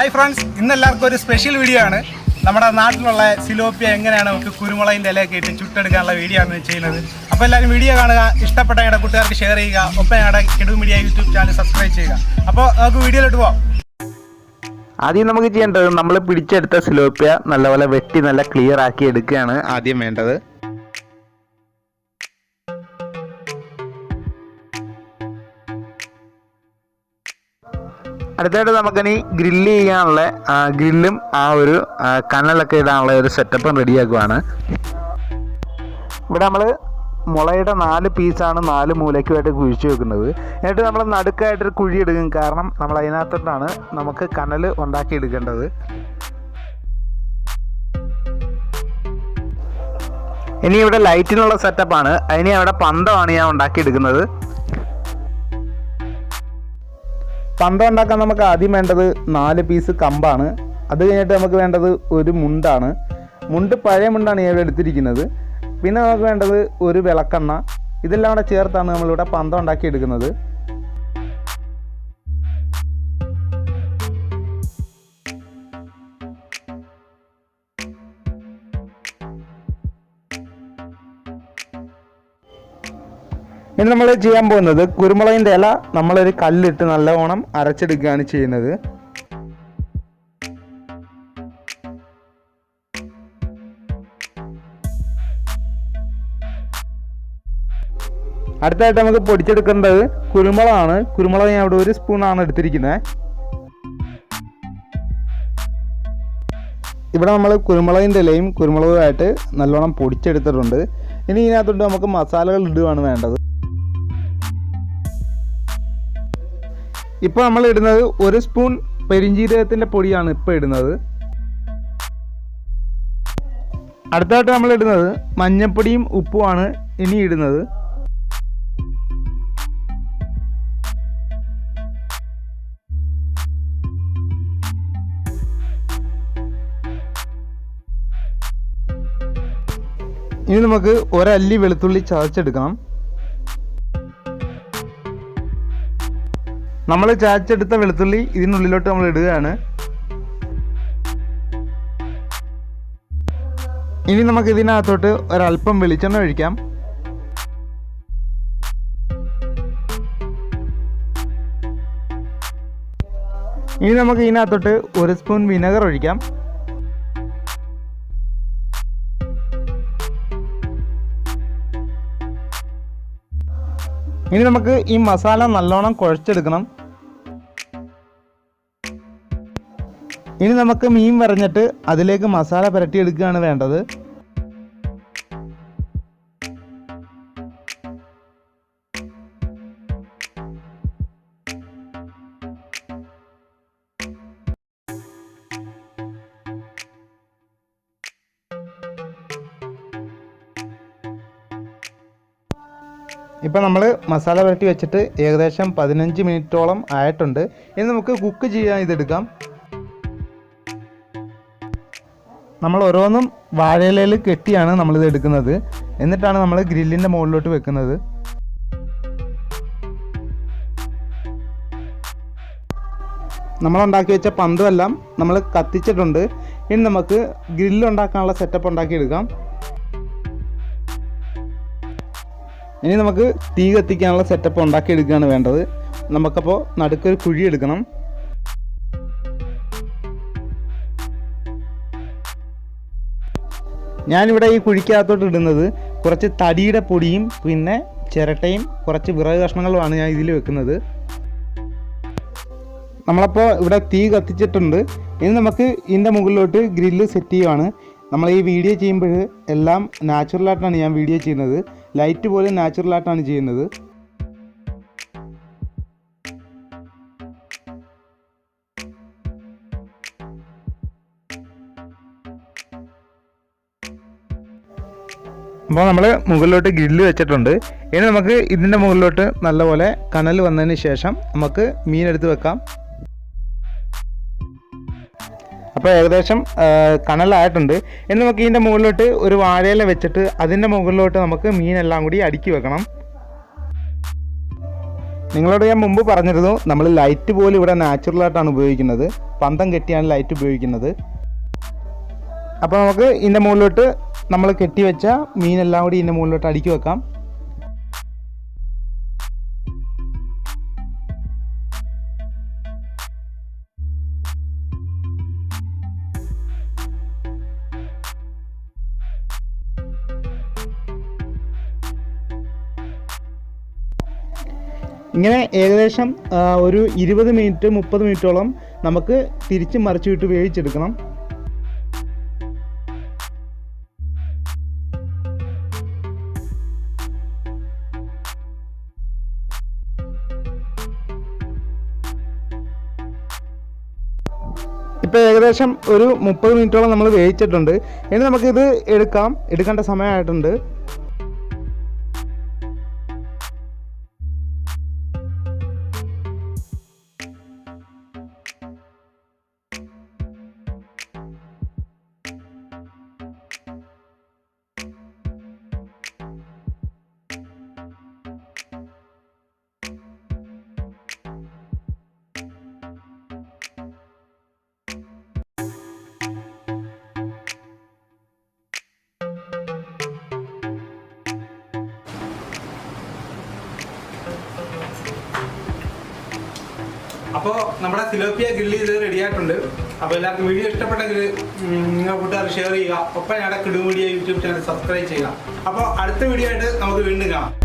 Hi friends, ഇന്ന് എല്ലാവർക്കും ഒരു സ്പെഷ്യൽ വീഡിയോ ആണ്. നമ്മുടെ നാട്ടിലുള്ള സിലോപ്പിയ എങ്ങനെയാണ് നമുക്ക് കുരുമുളകിൻ്റെ ഇലയൊക്കെ ഇട്ട് ചുട്ടെടുക്കാനുള്ള വീഡിയോ ആണ് ചെയ്യുന്നത്. അപ്പോൾ എല്ലാവരും വീഡിയോ കാണുക, ഇഷ്ടപ്പെട്ട ഞങ്ങളുടെ കൂട്ടുകാർക്ക് ഷെയർ ചെയ്യുക, ഒപ്പം ഞങ്ങളുടെ കിഡു മീഡിയ യൂട്യൂബ് ചാനൽ സബ്സ്ക്രൈബ് ചെയ്യുക. അപ്പോൾ നമുക്ക് വീഡിയോയിലോട്ട് പോകാം. ആദ്യം നമുക്ക് ചെയ്യേണ്ടത് നമ്മൾ പിടിച്ചെടുത്ത സിലോപ്പിയ നല്ലപോലെ വെട്ടി നല്ല ക്ലിയർ ആക്കി എടുക്കുകയാണ് ആദ്യം വേണ്ടത്. അടുത്തായിട്ട് നമുക്കിനി ഗ്രില്ല് ചെയ്യാനുള്ള ഗ്രില്ലും ആ ഒരു കനലൊക്കെ ഇടാനുള്ള ഒരു സെറ്റപ്പും റെഡിയാക്കുവാണ്. ഇവിടെ നമ്മൾ മുളയുടെ 4 പീസാണ് 4 മൂലയ്ക്കുമായിട്ട് കുഴിച്ച് വെക്കുന്നത്. എന്നിട്ട് നമ്മൾ നടുക്കായിട്ടൊരു കുഴി എടുക്കും, കാരണം നമ്മൾ അതിനകത്തോട്ടാണ് നമുക്ക് കനൽ ഉണ്ടാക്കിയെടുക്കേണ്ടത്. ഇനി ഇവിടെ ലൈറ്റിനുള്ള സെറ്റപ്പാണ്. അതിന് അവിടെ പന്തമാണ് ഞാൻ ഉണ്ടാക്കിയെടുക്കുന്നത്. പന്തം ഉണ്ടാക്കാൻ നമുക്ക് ആദ്യം വേണ്ടത് 4 പീസ് കമ്പാണ്. അത് കഴിഞ്ഞിട്ട് നമുക്ക് വേണ്ടത് ഒരു മുണ്ടാണ്. മുണ്ട് പഴയ മുണ്ടാണ് ഞാൻ ഇവിടെ എടുത്തിരിക്കുന്നത്. പിന്നെ നമുക്ക് വേണ്ടത് ഒരു വിളക്കെണ്ണ. ഇതെല്ലാം കൂടെ ചേർത്താണ് നമ്മളിവിടെ പന്തം ഉണ്ടാക്കി എടുക്കുന്നത്. ഇനി നമ്മൾ ചെയ്യാൻ പോകുന്നത് കുരുമുളകിൻ്റെ ഇല നമ്മളൊരു കല്ലിട്ട് നല്ലവണ്ണം അരച്ചെടുക്കുകയാണ് ചെയ്യുന്നത്. അടുത്തായിട്ട് നമുക്ക് പൊടിച്ചെടുക്കേണ്ടത് കുരുമുളകാണ്. കുരുമുളക് ഞാൻ ഇവിടെ 1 സ്പൂണാണ് എടുത്തിരിക്കുന്നത്. ഇവിടെ നമ്മൾ കുരുമുളകിൻ്റെ ഇലയും കുരുമുളകുമായിട്ട് നല്ലോണം പൊടിച്ചെടുത്തിട്ടുണ്ട്. ഇനി ഇതിനകത്തോട്ട് നമുക്ക് മസാലകൾ ഇടുകയാണ് വേണ്ടത്. ഇപ്പോൾ നമ്മൾ ഇടുന്നത് 1 സ്പൂൺ പെരിഞ്ജീരകത്തിൻ്റെ പൊടിയാണ് ഇപ്പോൾ ഇടുന്നത്. അടുത്തായിട്ട് നമ്മൾ ഇടുന്നത് മഞ്ഞൾപ്പൊടിയും ഉപ്പുമാണ് ഇനി ഇടുന്നത്. ഇനി നമുക്ക് ഒരല്ലി വെളുത്തുള്ളി ചതച്ചെടുക്കാം. നമ്മൾ ചതച്ചെടുത്ത വെളുത്തുള്ളി ഇതിനുള്ളിലോട്ട് നമ്മൾ ഇടുകയാണ്. ഇനി നമുക്ക് ഇതിനകത്തോട്ട് ഒരല്പം വെളിച്ചെണ്ണ ഒഴിക്കാം. ഇനി നമുക്ക് ഇതിനകത്തോട്ട് 1 സ്പൂൺ വിനെഗർ ഒഴിക്കാം. ഇനി നമുക്ക് ഈ മസാല നല്ലോണം കുഴച്ചെടുക്കണം. ഇനി നമുക്ക് മീൻ വരഞ്ഞിട്ട് അതിലേക്ക് മസാല പുരട്ടിയെടുക്കുകയാണ് വേണ്ടത്. ഇപ്പോൾ നമ്മൾ മസാല പുരട്ടി വെച്ചിട്ട് ഏകദേശം 15 മിനിറ്റോളം ആയിട്ടുണ്ട്. ഇനി നമുക്ക് കുക്ക് ചെയ്യാൻ ഇതെടുക്കാം. നമ്മൾ ഓരോന്നും വാഴയിലയിൽ കെട്ടിയാണ് നമ്മളിത് എടുക്കുന്നത്. എന്നിട്ടാണ് നമ്മൾ ഗ്രില്ലിൻ്റെ മുകളിലോട്ട് വെക്കുന്നത്. നമ്മളുണ്ടാക്കി വെച്ച പന്തുമെല്ലാം നമ്മൾ കത്തിച്ചിട്ടുണ്ട്. ഇനി നമുക്ക് ഗ്രില്ലുണ്ടാക്കാനുള്ള സെറ്റപ്പ് ഉണ്ടാക്കിയെടുക്കാം. ഇനി നമുക്ക് തീ കത്തിക്കാനുള്ള സെറ്റപ്പ് ഉണ്ടാക്കിയെടുക്കുകയാണ് വേണ്ടത്. നമുക്കപ്പോൾ നടുക്കൊരു കുഴി എടുക്കണം. ഞാനിവിടെ ഈ കുഴിക്കകത്തോട്ട് ഇടുന്നത് കുറച്ച് തടിയുടെ പൊടിയും പിന്നെ ചിരട്ടയും കുറച്ച് വിറക് കഷ്ണങ്ങളുമാണ് ഞാൻ ഇതിൽ വെക്കുന്നത്. നമ്മളപ്പോൾ ഇവിടെ തീ കത്തിച്ചിട്ടുണ്ട്. ഇനി നമുക്ക് ഇതിൻ്റെ മുകളിലോട്ട് ഗ്രില്ല് സെറ്റ് ചെയ്യുവാണ്. നമ്മൾ ഈ വീഡിയോ ചെയ്യുമ്പോൾ എല്ലാം നാച്ചുറലായിട്ടാണ് ഞാൻ വീഡിയോ ചെയ്യുന്നത്. ലൈറ്റ് പോലും നാച്ചുറലായിട്ടാണ് ചെയ്യുന്നത്. അപ്പോൾ നമ്മൾ മുകളിലോട്ട് ഗ്രില്ല് വെച്ചിട്ടുണ്ട്. ഇനി നമുക്ക് ഇതിൻ്റെ മുകളിലോട്ട് നല്ലപോലെ കനൽ വന്നതിന് ശേഷം നമുക്ക് മീനെടുത്ത് വെക്കാം. അപ്പോൾ ഏകദേശം കനലായിട്ടുണ്ട്. ഇനി നമുക്ക് ഇതിൻ്റെ മുകളിലോട്ട് ഒരു വാഴയില വെച്ചിട്ട് അതിൻ്റെ മുകളിലോട്ട് നമുക്ക് മീനെല്ലാം കൂടി അടുക്കി വെക്കണം. നിങ്ങളോട് ഞാൻ മുമ്പ് പറഞ്ഞിരുന്നു, നമ്മൾ ലൈറ്റ് പോലും ഇവിടെ നാച്ചുറലായിട്ടാണ് ഉപയോഗിക്കുന്നത്. പന്തം കെട്ടിയാണ് ലൈറ്റ് ഉപയോഗിക്കുന്നത്. അപ്പോൾ നമുക്ക് ഇതിൻ്റെ മുകളിലോട്ട് നമ്മൾ കെട്ടിവെച്ച മീനെല്ലാം കൂടി ഇതിൻ്റെ മുകളിലോട്ട് അടുക്കി വെക്കാം. ഇങ്ങനെ ഏകദേശം ഒരു 20 മിനിറ്റ് 30 മിനിറ്റോളം നമുക്ക് തിരിച്ച് മറിച്ച് വിട്ട് വേവിച്ചെടുക്കണം. ഇപ്പോൾ ഏകദേശം ഒരു 30 മിനിറ്റോളം നമ്മൾ വേവിച്ചിട്ടുണ്ട്. ഇനി നമുക്കിത് എടുക്കേണ്ട സമയമായിട്ടുണ്ട്. അപ്പോൾ നമ്മുടെ സിലോപ്പിയ ഗ്രില്ല് ചെയ്ത് റെഡി ആയിട്ടുണ്ട്. അപ്പോൾ എല്ലാവർക്കും വീഡിയോ ഇഷ്ടപ്പെട്ടെങ്കിൽ നിങ്ങൾ കൂട്ടുകാർ ഷെയർ ചെയ്യുക. ഒപ്പം ഞങ്ങളുടെ കിടു മീഡിയ യൂട്യൂബ് ചാനൽ സബ്സ്ക്രൈബ് ചെയ്യുക. അപ്പോൾ അടുത്ത വീഡിയോ ആയിട്ട് നമുക്ക് വീണ്ടും കാണാം.